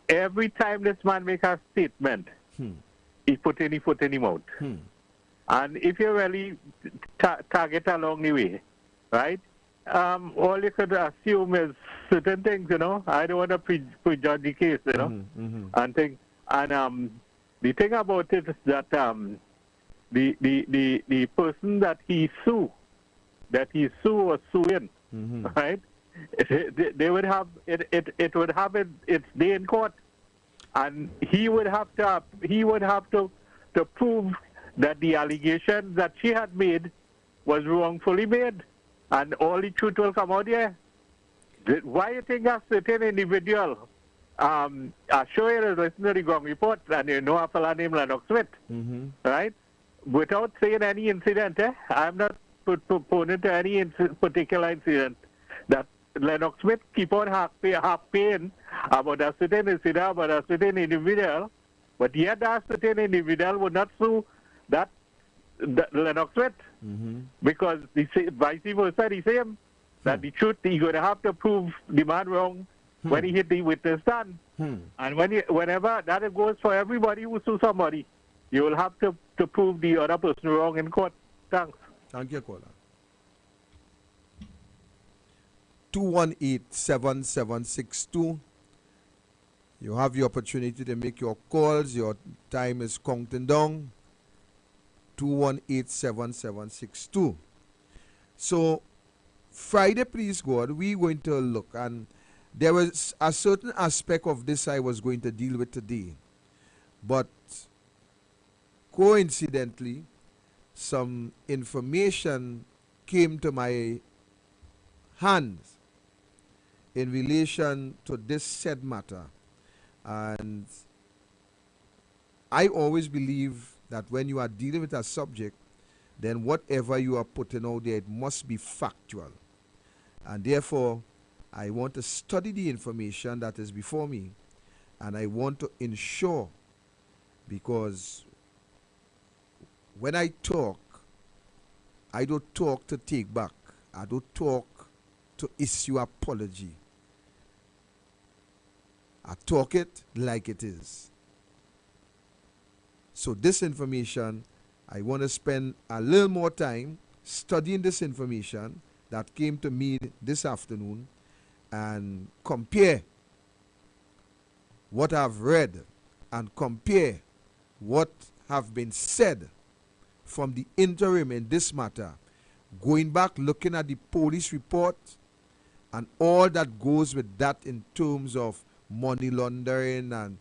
every time this man makes a statement, he put any foot in his mouth. And if you really target along the way, right, all you could assume is certain things, you know. I don't want to prejudge the case, you know, and think. And the thing about it is that the person that he sued or suing, right? They would have it would have its day in court, and he would have to prove that the allegation that she had made was wrongfully made, and all the truth will come out there. Why you think a certain individual? I show you the listen to the Gong report, and you know a fellow named Lennox Smith, right? Without saying any incident, I'm not proponent to any particular incident. That Lennox Smith keep on half paying about a certain incident, about a certain individual, but yet that certain individual would not sue that Lennox Smith, because the vice versa, the same, that the truth, he's going to have to prove the man wrong when he hit the witness stand. And whenever that goes for everybody who sues somebody, you will have to prove the other person wrong in court. Thanks. Thank you, caller. 218-7762. You have the opportunity to make your calls. Your time is counting down. 218-7762. So, Friday, please God, we're going to look, and there was a certain aspect of this I was going to deal with today. But coincidentally, some information came to my hands in relation to this said matter. And I always believe that when you are dealing with a subject, then whatever you are putting out there, it must be factual. And therefore, I want to study the information that is before me, and I want to ensure, because when I talk, I don't talk to take back. I don't talk to issue apology. I talk it like it is. So this information, I want to spend a little more time studying this information that came to me this afternoon, and compare what I've read and compare what have been said from the interim in this matter, going back, looking at the police report and all that goes with that in terms of money laundering and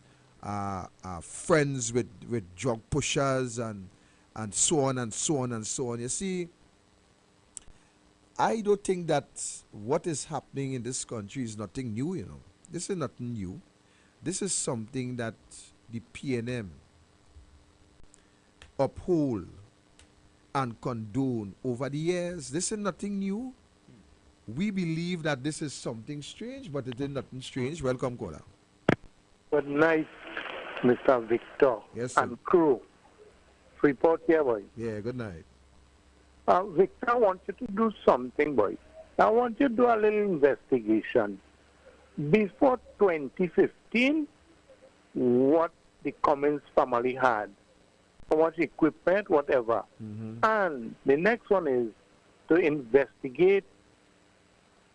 friends with drug pushers and so on and so on and so on. You see, I don't think that what is happening in this country is nothing new, you know. This is nothing new. This is something that the PNM uphold and condone over the years. This is nothing new. We believe that this is something strange, but it is nothing strange. Welcome, caller. Good night, Mr. Victor. Yes, sir. And crew. Report here, boy. Yeah, good night. Victor, I want you to do something, boy. I want you to do a little investigation. Before 2015, what the Cummins family had, how much equipment, whatever. And the next one is to investigate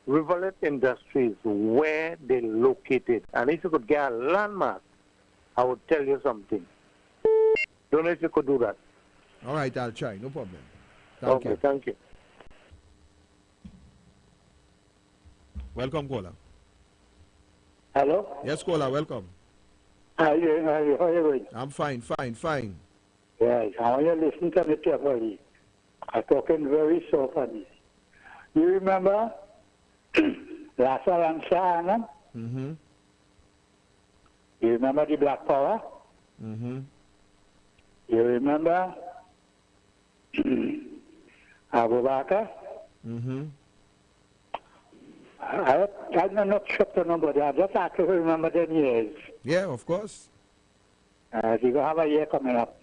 Riverlet Industries, where they're located. And if you could get a landmark, I would tell you something. Don't know if you could do that. All right, I'll try. No problem. Okay, thank you. Welcome, caller. Hello? Yes, caller, welcome. How are you? How are you doing? I'm fine. Yes, I want you to listen to me carefully. I'm talking very softly. You remember Lassa and Shahana? Mm-hmm. You remember the Black Power? Mm-hmm. You remember Abubakar? Mm-hmm. I'm not sure the number. I just actually remember the years. Yeah, of course. You have a year coming up.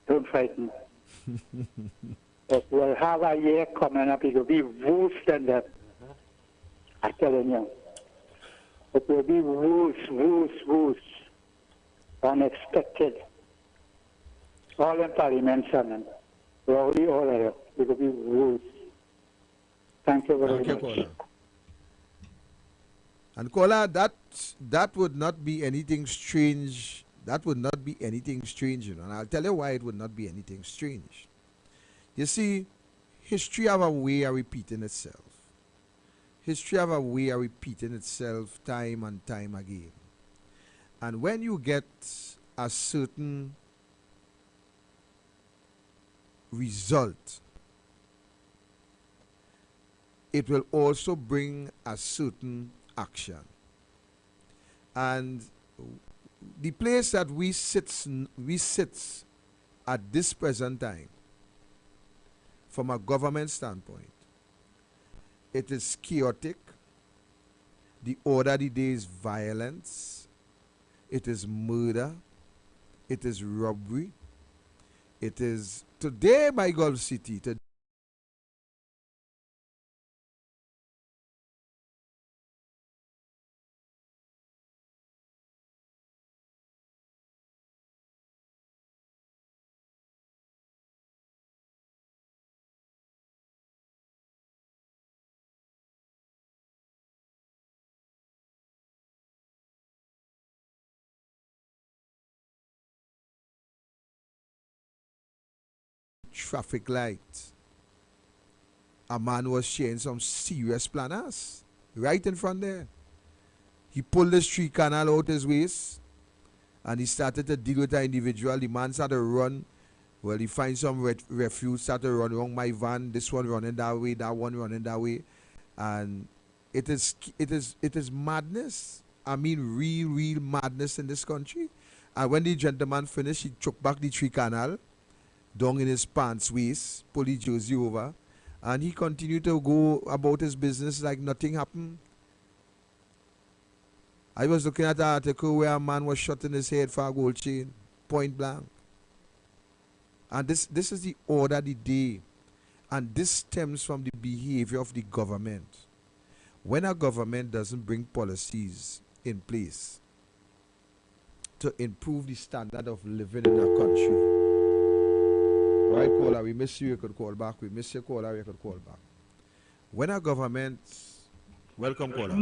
Don't frighten. But we'll have a year coming up. It will be worse than that. I'm telling you. It will be worse. Unexpected. All in Parliament, son. Rowdy, all of it. It will be worse. Thank you very much. Caller. And caller, that would not be anything strange. That would not be anything strange, you know. And I'll tell you why it would not be anything strange. You see, history have a way of repeating itself. History have a way of repeating itself time and time again. And when you get a certain result, it will also bring a certain action. And the place that we sit at this present time, from a government standpoint, it is chaotic. The order of the day is violence. It is murder. It is robbery. It is today by Gulf City. Traffic light. A man was sharing some serious planners right in front there. He pulled the street canal out his waist and he started to deal with an individual. The man started to run. Well, he finds some refuge, started to run around my van. This one running that way, that one running that way. And it is madness. I mean, real madness in this country. And when the gentleman finished, he took back the tree canal down in his pants waist, pull the jersey over, and he continued to go about his business like nothing happened. I was looking at an article where a man was shot in his head for a gold chain, point blank. And this is the order of the day. And this stems from the behavior of the government. When a government doesn't bring policies in place to improve the standard of living in a country. All right, caller, we miss you could call back. We miss your caller, you could call back. When a government... Welcome, caller.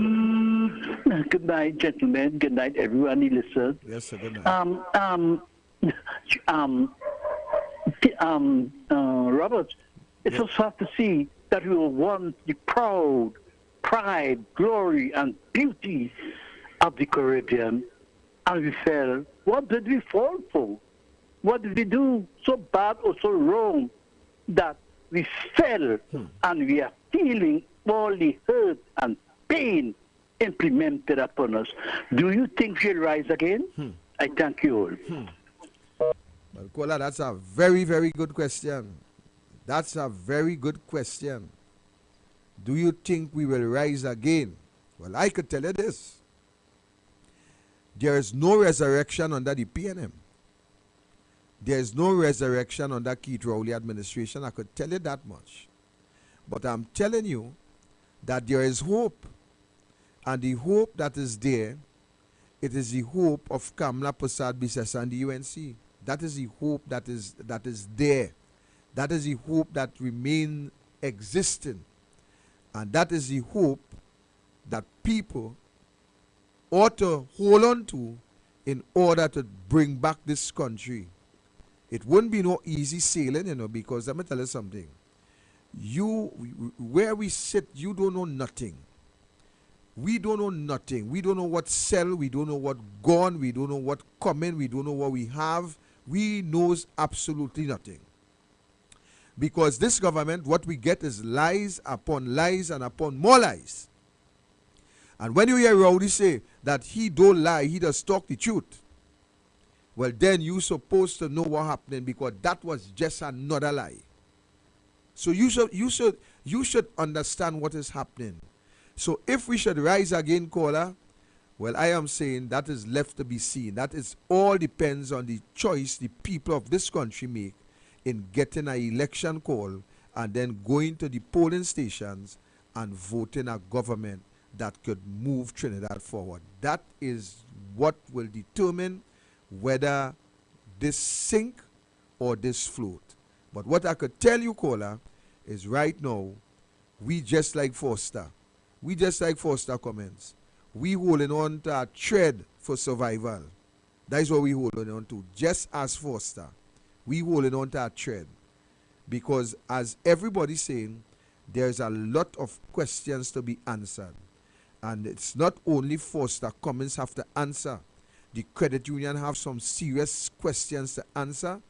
Good night, gentlemen. Good night, everyone who listens. Yes, sir, good night. Robert, it's so sad to see that we want the proud pride, glory, and beauty of the Caribbean, and we fell. What did we fall for? What did we do so bad or so wrong that we fell and we are feeling all the hurt and pain implemented upon us? Do you think we'll rise again? I thank you all. Well, Kola, that's a very, very good question. That's a very good question. Do you think we will rise again? Well, I could tell you this. There is no resurrection under the PNM. There is no resurrection under Keith Rowley administration. I could tell you that much. But I'm telling you that there is hope. And the hope that is there, it is the hope of Kamla Prasad Bisesa and the UNC. That is the hope that is there. That is the hope that remains existing. And that is the hope that people ought to hold on to in order to bring back this country. It wouldn't be no easy sailing, because let me tell you something. Where we sit, you don't know nothing. We don't know nothing. We don't know what sell. We don't know what gone. We don't know what coming. We don't know what we have. We knows absolutely nothing. Because this government, what we get is lies upon lies and upon more lies. And when you hear Rowdy say that he don't lie, he does talk the truth, well, then you supposed to know what happening, because that was just another lie. So you should understand what is happening. So if we should rise again, caller, well, I am saying that is left to be seen. That is all depends on the choice the people of this country make in getting an election call and then going to the polling stations and voting a government that could move Trinidad forward. That is what will determine whether this sink or this float. But what I could tell you, caller, is right now, we just like Foster. We just like Foster comments. We holding on to our thread for survival. That is what we holding on to. Just as Foster, we holding on to our thread. Because as everybody's saying, there's a lot of questions to be answered. And it's not only Foster Cummins have to answer. The credit union have some serious questions to answer.